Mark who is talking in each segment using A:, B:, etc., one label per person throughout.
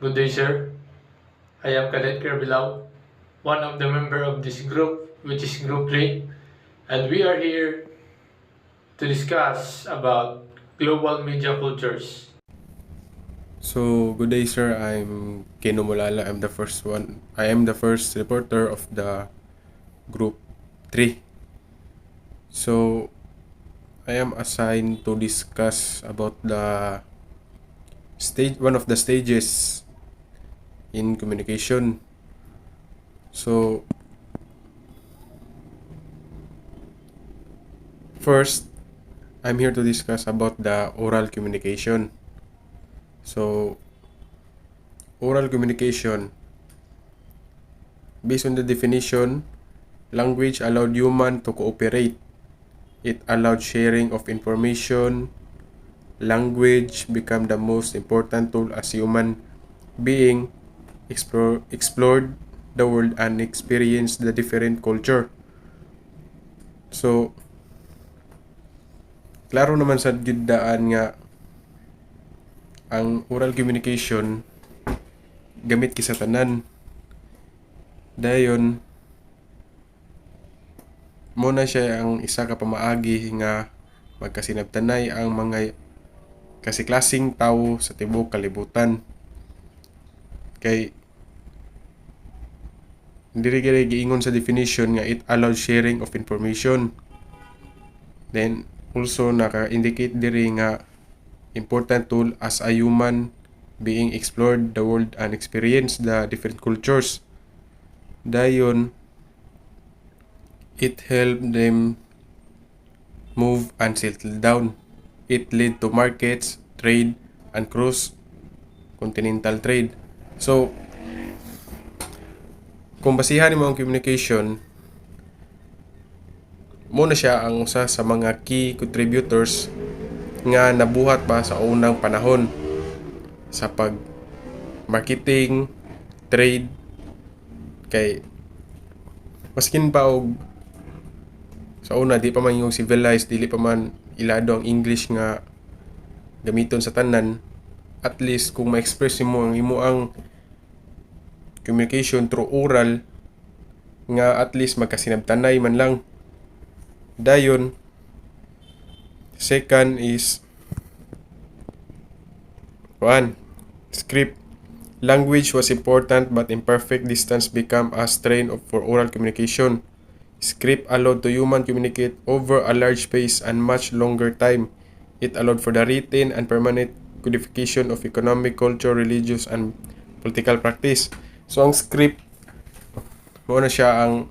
A: Good day, sir. I am Cadet Kerbilaw, one of the member of this group, which is Group 3, and we are here to discuss about global media cultures.
B: So, good day, sir. I'm Keno Mulala. I am the first reporter of the group 3. So, I am assigned to discuss about one of the stages in communication. So, first, I'm here to discuss about the oral communication. So, oral communication, based on the definition, language allowed human to cooperate. It allowed sharing of information. Language became the most important tool as human being explored the world and experienced the different culture. So, klaro naman sa gidaan nga ang oral communication gamit kisa tanan. Dayon mo na siya ang isa ka pamaagi nga magkasinabtanay ang mga kasiklasing tawo sa tibuok kalibutan. Kay diri gyud giingon sa definition nga it allows sharing of information. Then also naka-indicate diri nga important tool as a human being explored the world and experience the different cultures. Dayon it helped them move and settle down. It led to markets, trade, and cross-continental trade. So, kung basihan mo ang communication, muna siya ang usa sa mga key contributors nga nabuhat pa sa unang panahon sa pag-marketing, trade, kay maskin pa og sa una di pa man yung civilized, dili pa man ilado ang English nga gamiton sa tanan. At least kung ma-express mo ang communication through oral nga at least magkasinabtanay man lang. Dayon second is script. Language was important but imperfect. Distance became a strain for oral communication. Script allowed to human communicate over a large space and much longer time. It allowed for the written and permanent codification of economic, culture, religious, and political practice. So, ang script, mo na siya ang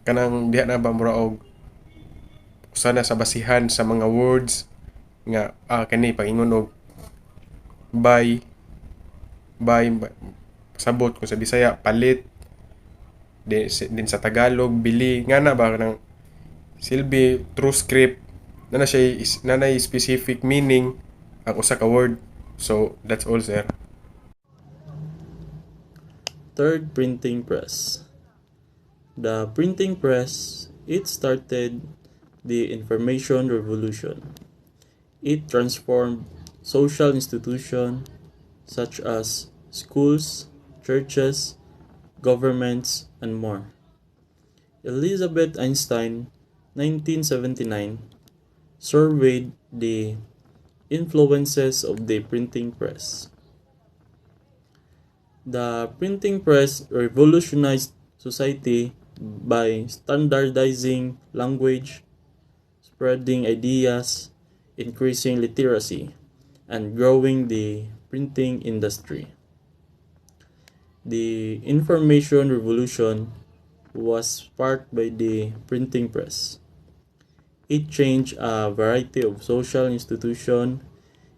B: kanang diha na ba muraog sana sa basihan sa mga words nga kani pangingon og buy sabot kung sa Bisaya palit din sa Tagalog bili nga na ba nang silbi true script na siya nanay specific meaning ang usa ka word. So that's all, sir.
C: Third printing press. The printing press, it started the information revolution. It transformed social institutions such as schools, churches, governments, and more. Elizabeth Einstein, 1979, surveyed the influences of the printing press. The printing press revolutionized society by standardizing language, spreading ideas, increasing literacy, and growing the printing industry. The information revolution was sparked by the printing press. It changed a variety of social institutions,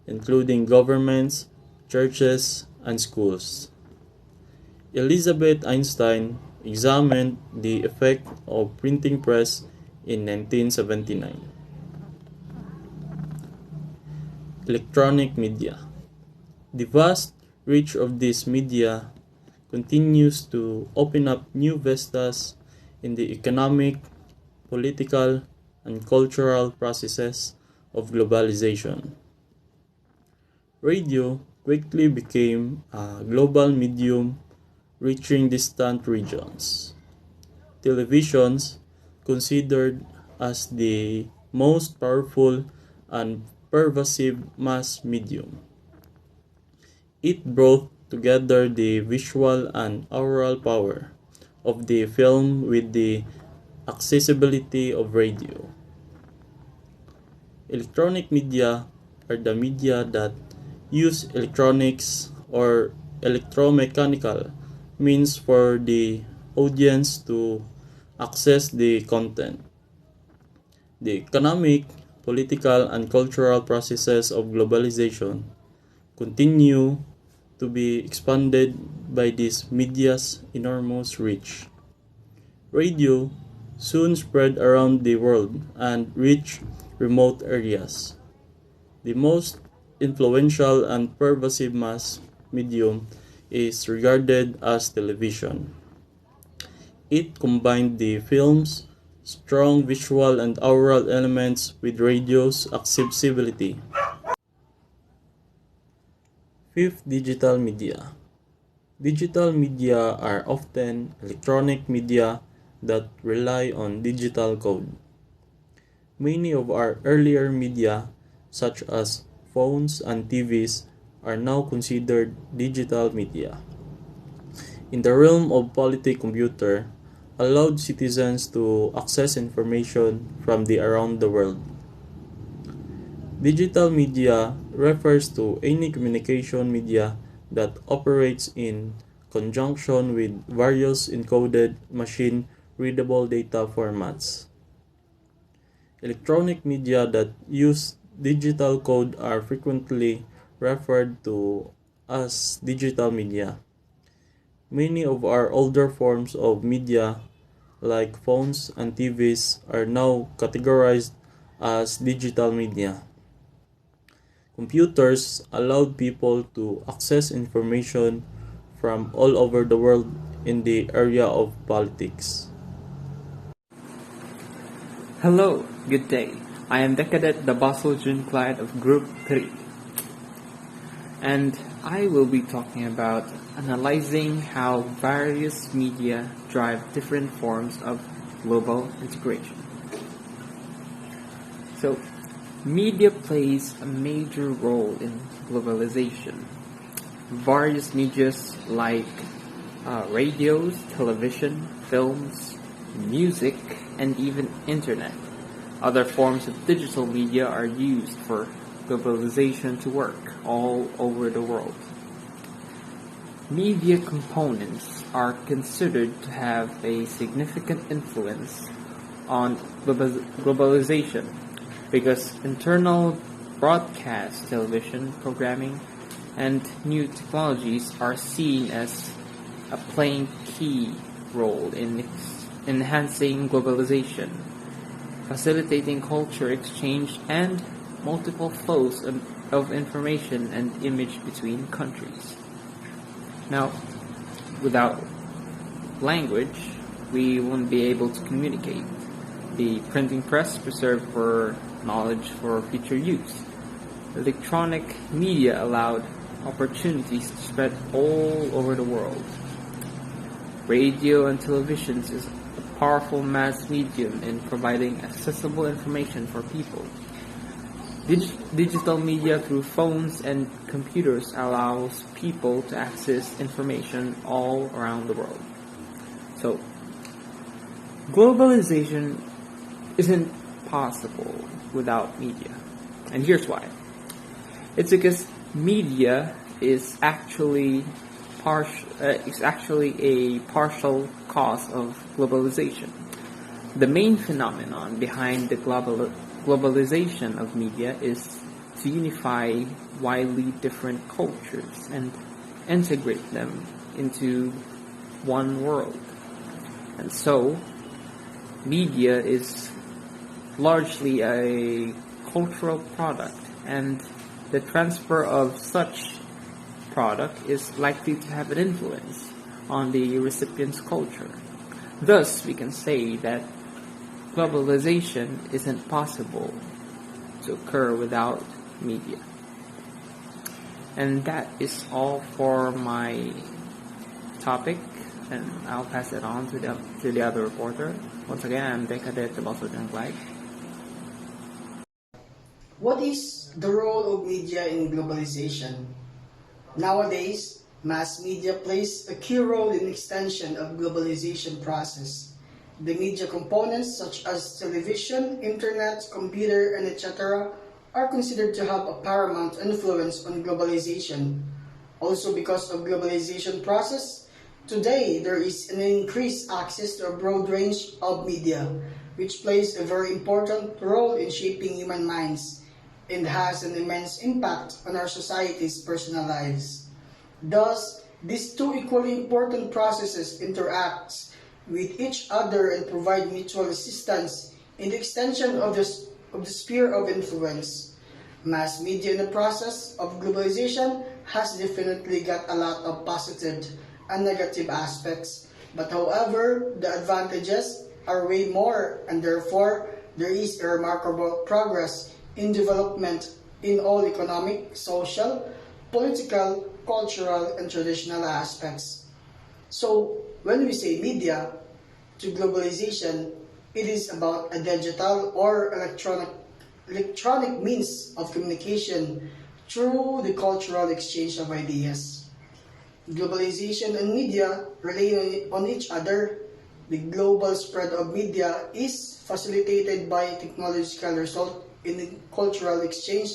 C: including governments, churches, and schools. Elizabeth Einstein examined the effect of printing press in 1979. Electronic media. The vast reach of this media continues to open up new vistas in the economic, political, and cultural processes of globalization. Radio quickly became a global medium reaching distant regions. Televisions, considered as the most powerful and pervasive mass medium. It brought together the visual and aural power of the film with the accessibility of radio. Electronic media are the media that use electronics or electromechanical means for the audience to access the content. The economic, political, and cultural processes of globalization continue to be expanded by this media's enormous reach. Radio soon spread around the world and reached remote areas. The most influential and pervasive mass medium is regarded as television. It combined the film's strong visual and aural elements with radio's accessibility. Fifth, digital media. Digital media are often electronic media that rely on digital code. Many of our earlier media, such as phones and TVs, are now considered digital media. In the realm of politics, computer allowed citizens to access information from around the world. Digital media refers to any communication media that operates in conjunction with various encoded machine-readable data formats. Electronic media that use digital code are frequently referred to as digital media. Many of our older forms of media, like phones and TVs, are now categorized as digital media. Computers allowed people to access information from all over the world in the area of politics.
D: Hello, good day. I am the cadet Dabaso Junclad of Group 3. And I will be talking about analyzing how various media drive different forms of global integration. So, media plays a major role in globalization. Various medias like radios, television, films, music, and even internet. Other forms of digital media are used for globalization to work all over the world. Media components are considered to have a significant influence on globalization because internal broadcast television programming and new technologies are seen as playing key role in enhancing globalization, facilitating culture exchange and multiple flows of information and image between countries. Now, without language, we won't be able to communicate. The printing press preserved for knowledge for future use. Electronic media allowed opportunities to spread all over the world. Radio and television is a powerful mass medium in providing accessible information for people. Digital media through phones and computers allows people to access information all around the world. So, globalization isn't possible without media. And here's why. It's because media is actually a partial cause of globalization. The main phenomenon behind the globalization of media is to unify widely different cultures and integrate them into one world. And so, media is largely a cultural product, and the transfer of such product is likely to have an influence on the recipient's culture. Thus, we can say that globalization isn't possible to occur without media. And that is all for my topic, and I'll pass it on to the other reporter. Once again, I'm Decadet, also like.
E: What is the role of media in globalization? Nowadays, mass media plays a key role in extension of globalization process. The media components such as television, internet, computer, and etc. are considered to have a paramount influence on globalization. Also because of globalization process, today there is an increased access to a broad range of media, which plays a very important role in shaping human minds and has an immense impact on our society's personal lives. Thus, these two equally important processes interact with each other and provide mutual assistance in the extension of the sphere of influence. Mass media in the process of globalization has definitely got a lot of positive and negative aspects, but however, the advantages are way more, and therefore there is a remarkable progress in development in all economic, social, political, cultural, and traditional aspects. So, when we say media to globalization, it is about a digital or electronic means of communication through the cultural exchange of ideas. Globalization and media rely on each other. The global spread of media is facilitated by technological result in the cultural exchange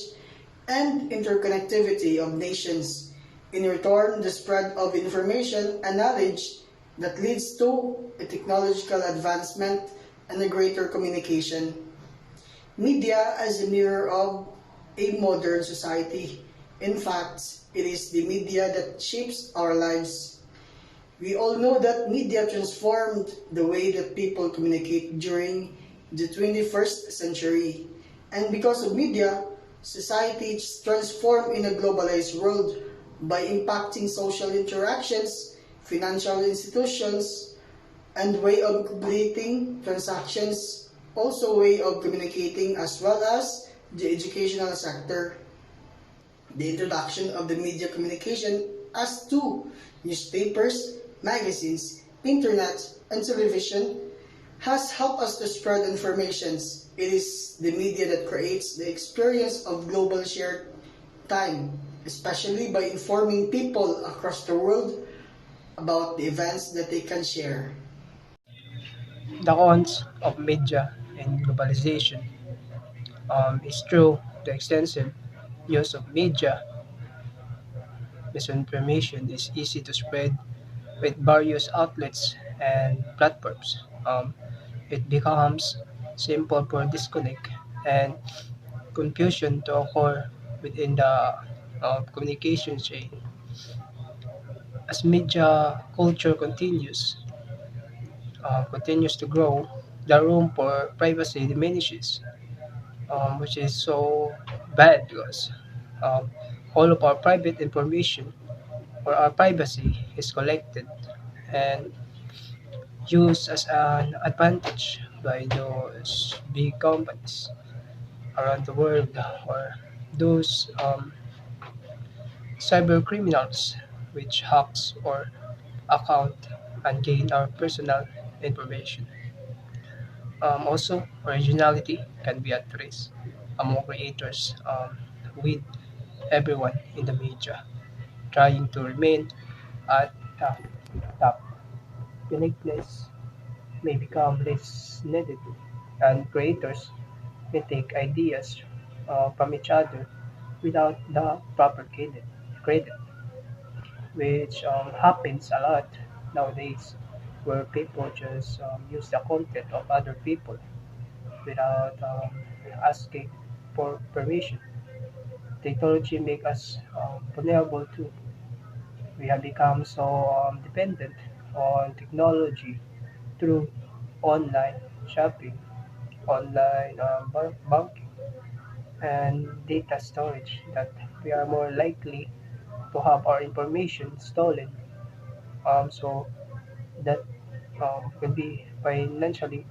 E: and interconnectivity of nations. In return, the spread of information and knowledge that leads to a technological advancement and a greater communication. Media as a mirror of a modern society. In fact, it is the media that shapes our lives. We all know that media transformed the way that people communicate during the 21st century. And because of media, society is transformed in a globalized world by impacting social interactions, financial institutions, and way of completing transactions, also way of communicating as well as the educational sector. The introduction of the media communication as to newspapers, magazines, internet, and television has helped us to spread informations. It is the media that creates the experience of global shared time, especially by informing people across the world about the events that they can share.
F: The cons of media and globalization is through the extensive use of media, misinformation is easy to spread with various outlets and platforms. It becomes simple for disconnect and confusion to occur within the communication chain. As media culture continues to grow, the room for privacy diminishes, which is so bad because um, all of our private information or our privacy is collected and used as an advantage by those big companies around the world or those cyber criminals which hacks or account and gain our personal information. Also, originality can be at risk among creators with everyone in the media trying to remain at the top. Uniqueness may become less needed, and creators may take ideas from each other without the proper credit which happens a lot nowadays, where people just use the content of other people without asking for permission. Technology make us vulnerable too. We have become so dependent on technology through online shopping, online banking, and data storage that we are more likely to have our information stolen. So that can be financially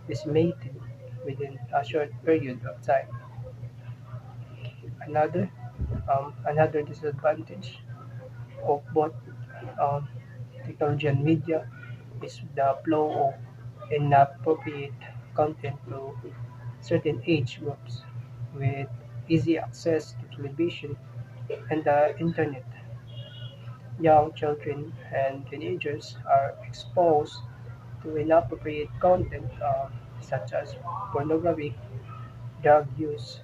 F: decimated within a short period of time. Another Another disadvantage of both um, technology and media is the flow of inappropriate content to certain age groups with easy access to television and the internet. Young children and teenagers are exposed to inappropriate content such as pornography, drug use,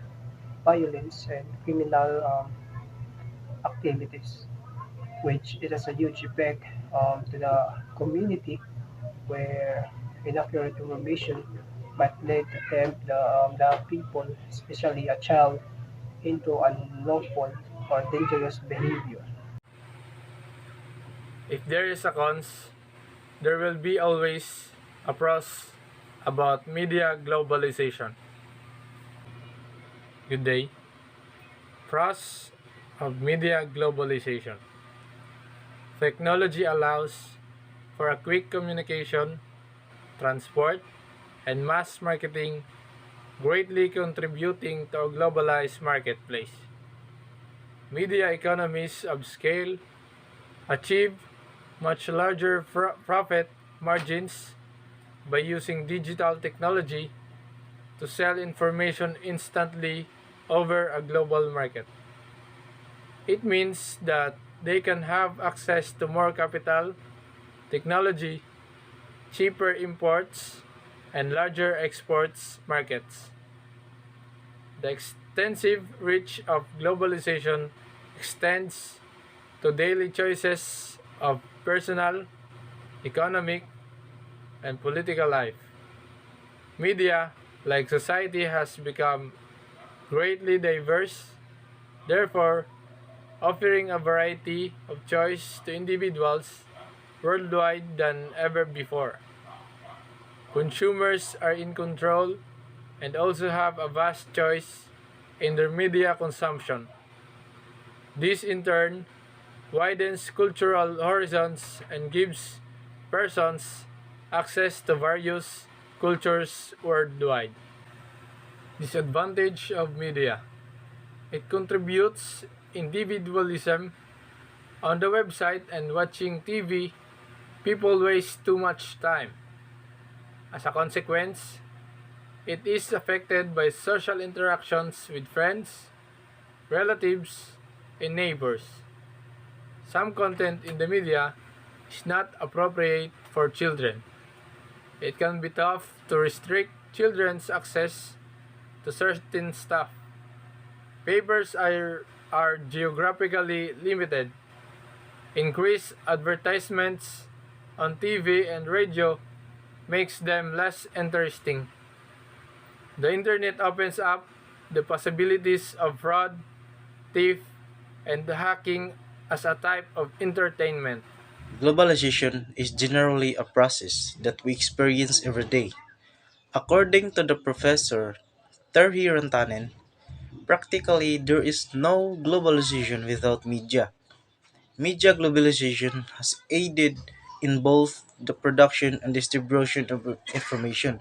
F: violence, and criminal activities, which it has a huge effect to the community where inaccurate information might lead to tempt the people, especially a child, into unlawful or dangerous behavior.
A: If there is a cons, there will be always a pros about media globalization. Good day. Pros of media globalization. Technology allows for a quick communication, transport, and mass marketing, greatly contributing to a globalized marketplace. Media economies of scale achieve much larger profit margins by using digital technology to sell information instantly over a global market. It means that they can have access to more capital, technology, cheaper imports, and larger exports markets. The extensive reach of globalization extends to daily choices of personal, economic, and political life. Media, like society, has become greatly diverse, therefore, offering a variety of choice to individuals worldwide than ever before. Consumers are in control and also have a vast choice in their media consumption. This in turn widens cultural horizons and gives persons access to various cultures worldwide. Disadvantage of media. It contributes individualism. On the website and watching TV, people waste too much time. As a consequence, it is affected by social interactions with friends, relatives, and neighbors. Some content in the media is not appropriate for children. It can be tough to restrict children's access to certain stuff. Papers are geographically limited. Increased advertisements on TV and radio makes them less interesting. The internet opens up the possibilities of fraud, thief, and hacking as a type of entertainment.
G: Globalization is generally a process that we experience every day. According to the professor Terhi Rantanen, practically there is no globalization without media. Media globalization has aided in both the production and distribution of information.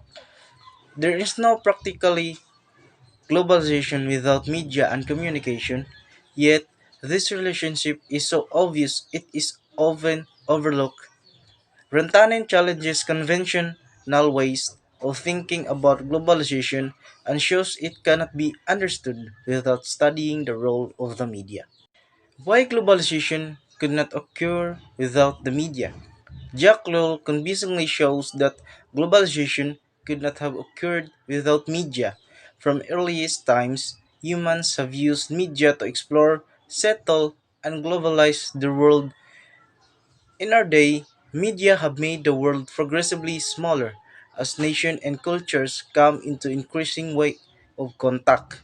G: There is no practically globalization without media and communication, yet this relationship is so obvious it is often overlooked. Rantanen challenges conventional ways of thinking about globalization and shows it cannot be understood without studying the role of the media. Why globalization could not occur without the media? Jack Lowell convincingly shows that globalization could not have occurred without media. From earliest times, humans have used media to explore, settle, and globalize the world. In our day, media have made the world progressively smaller as nations and cultures come into increasing way of contact.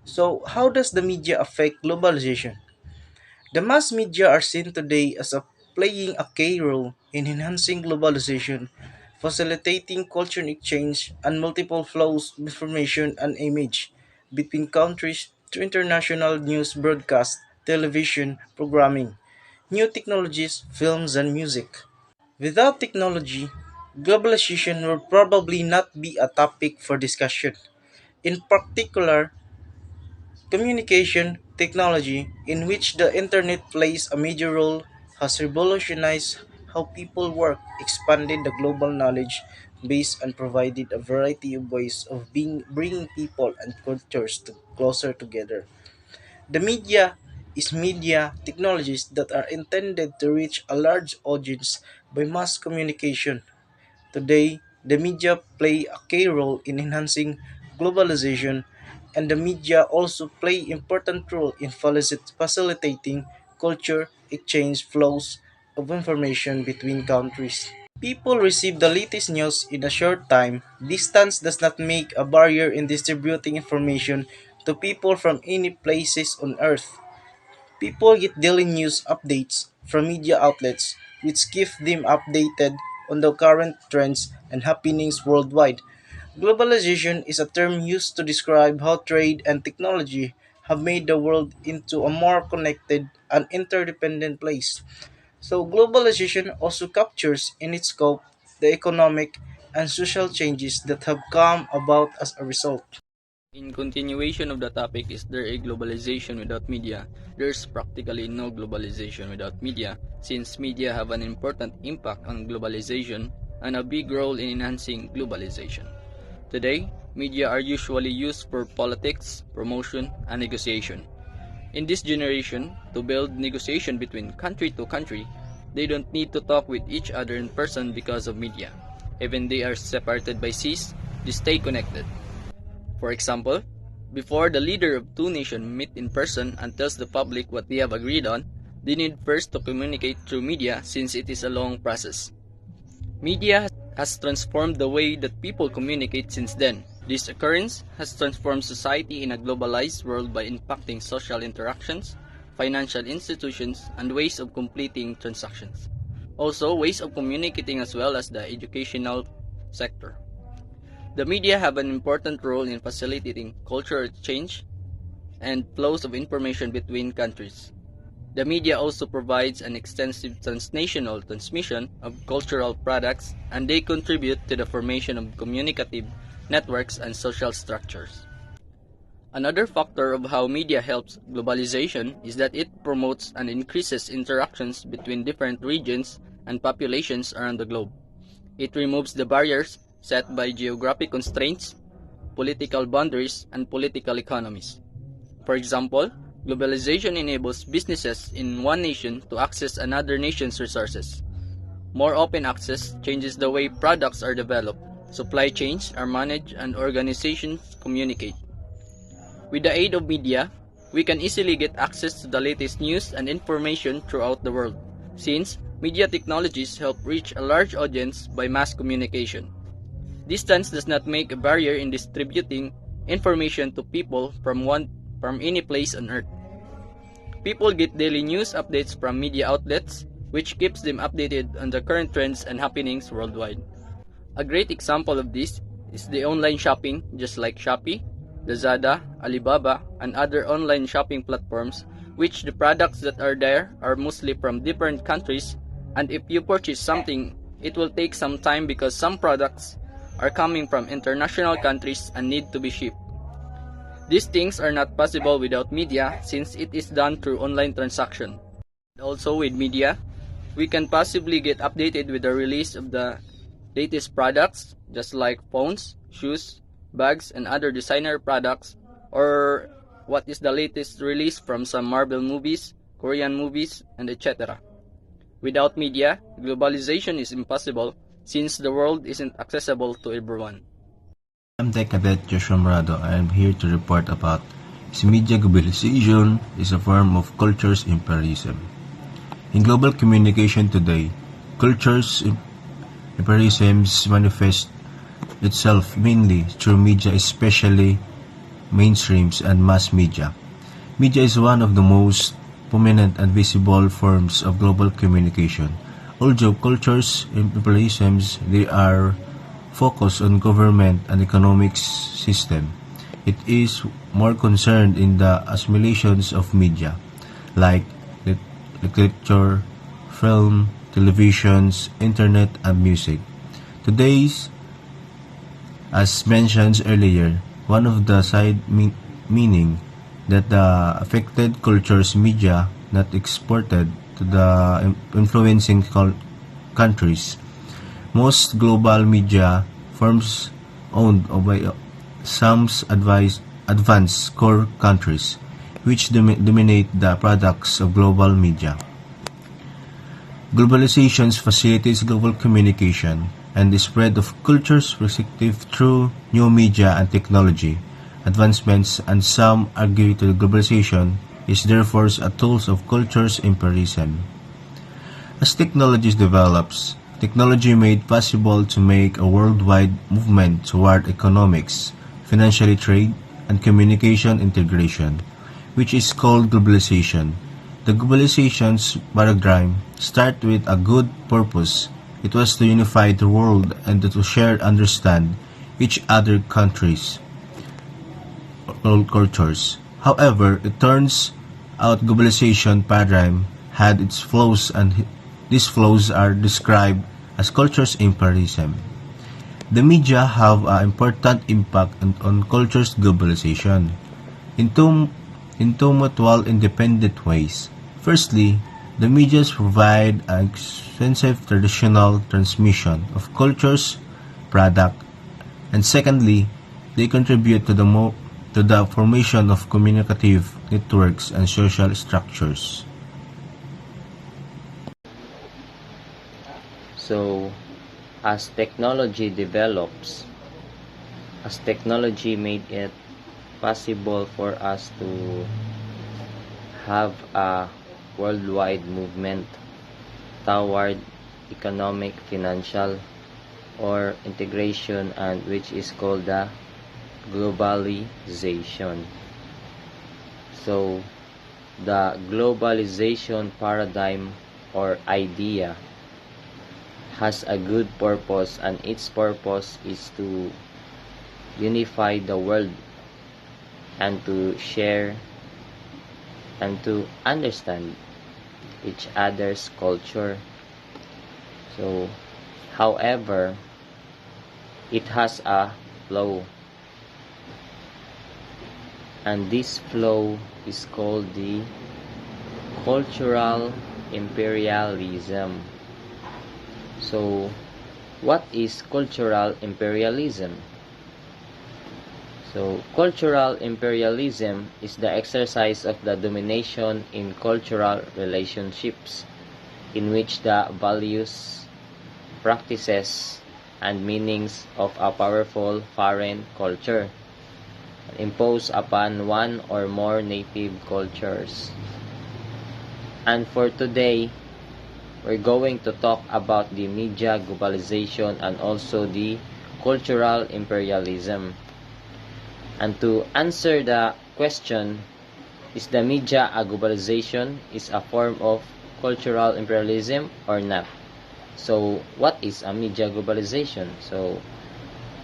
G: So, how does the media affect globalization? The mass media are seen today as playing a key role in enhancing globalization, facilitating cultural exchange and multiple flows of information and image between countries through international news broadcast, television programming, new technologies, films, and music. Without technology, globalization would probably not be a topic for discussion. In particular, Communication technology, in which the internet plays a major role, has revolutionized how people work, expanded the global knowledge base, and provided a variety of ways of bringing people and cultures closer together. The media technologies that are intended to reach a large audience by mass communication. Today, the media play a key role in enhancing globalization, and the media also play important role in facilitating culture exchange flows of information between countries. People receive the latest news in a short time. Distance does not make a barrier in distributing information to people from any places on earth. People get daily news updates from media outlets, which keep them updated on the current trends and happenings worldwide. Globalization is a term used to describe how trade and technology have made the world into a more connected and interdependent place. So, globalization also captures in its scope the economic and social changes that have come about as a result.
H: In continuation of the topic, is there a globalization without media? There's practically no globalization without media, since media have an important impact on globalization and a big role in enhancing globalization. Today, media are usually used for politics, promotion, and negotiation. In this generation, to build negotiation between country to country, they don't need to talk with each other in person because of media. Even they are separated by seas, they stay connected. For example, before the leader of two nations meet in person and tells the public what they have agreed on, they need first to communicate through media since it is a long process. Media has transformed the way that people communicate since then. This occurrence has transformed society in a globalized world by impacting social interactions, financial institutions, and ways of completing transactions. Also, ways of communicating as well as the educational sector. The media have an important role in facilitating cultural exchange and flows of information between countries. The media also provides an extensive transnational transmission of cultural products, and they contribute to the formation of communicative networks and social structures. Another factor of how media helps globalization is that it promotes and increases interactions between different regions and populations around the globe. It removes the barriers set by geographic constraints, political boundaries, and political economies. For example, globalization enables businesses in one nation to access another nation's resources. More open access changes the way products are developed, supply chains are managed, and organizations communicate. With the aid of media, we can easily get access to the latest news and information throughout the world, since media technologies help reach a large audience by mass communication. Distance does not make a barrier in distributing information to people from any place on earth. People get daily news updates from media outlets, which keeps them updated on the current trends and happenings worldwide. A great example of this is the online shopping, just like Shopee, Lazada, Alibaba, and other online shopping platforms, which the products that are there are mostly from different countries, and if you purchase something, it will take some time because some products are coming from international countries and need to be shipped. These things are not possible without media since it is done through online transaction. Also with media, we can possibly get updated with the release of the latest products, just like phones, shoes, bags, and other designer products, or what is the latest release from some Marvel movies, Korean movies, and etc. Without media, globalization is impossible since the world isn't accessible to everyone.
I: I'm Tech Cadet Joshua Morado. I am here to report about media globalization is a form of culture's imperialism. In global communication today, culture's imperialism manifests itself mainly through media, especially mainstreams and mass media. Media is one of the most prominent and visible forms of global communication. Although culture's imperialisms, they are focused on government and economic system. It is more concerned in the assimilations of media, like literature, film, televisions, internet, and music. Today's, as mentioned earlier, one of the side meaning that the affected culture's media not exported to the influencing countries. Most global media firms owned by some advanced core countries, which dominate the products of global media. Globalization facilitates global communication and the spread of cultures perspective through new media and technology advancements, and some argue that globalization is therefore a tool of culture's imperialism. As technologies develops, technology made possible to make a worldwide movement toward economics, financial trade, and communication integration, which is called globalization. The globalization's paradigm started with a good purpose. It was to unify the world and to share understand each other countries, cultures. However, it turns out globalization paradigm had its flaws and these flaws are described as culture's imperialism. The media have an important impact on culture's globalization in two mutual independent ways. Firstly, the media provide an extensive traditional transmission of culture's product, and secondly, they contribute to the formation of communicative networks and social structures.
J: So, as technology develops, as technology made it possible for us to have a worldwide movement toward economic, financial, or integration, and which is called the globalization. So, the globalization paradigm or idea has a good purpose, and its purpose is to unify the world and to share and to understand each other's culture. So, however, it has a flaw, and this flaw is called the cultural imperialism. So, what is cultural imperialism? So, cultural imperialism is the exercise of the domination in cultural relationships in which the values, practices, and meanings of a powerful foreign culture imposed upon one or more native cultures. And for today, we're going to talk about the media globalization and also the cultural imperialism. And to answer the question, is the media a globalization is a form of cultural imperialism or not? So, what is a media globalization? So,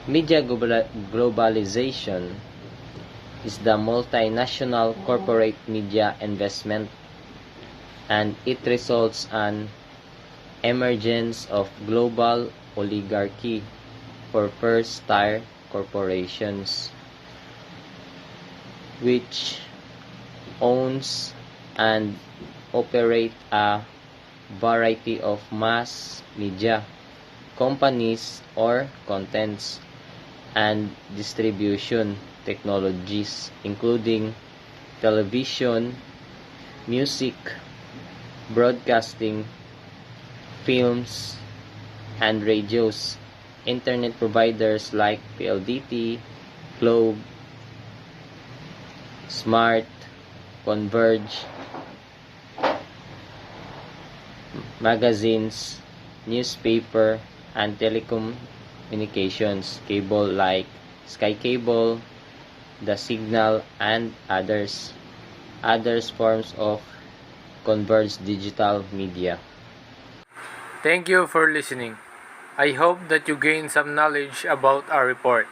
J: media globalization is the multinational corporate media investment, and it results in emergence of global oligarchy for first-tier corporations, which owns and operate a variety of mass media companies or contents and distribution technologies, including television, music, broadcasting, films, and radios, internet providers like PLDT, Globe, Smart, Converge, magazines, newspaper, and telecommunications cable like Sky Cable, The Signal, and others forms of converged digital media.
A: Thank you for listening. I hope that you gained some knowledge about our report.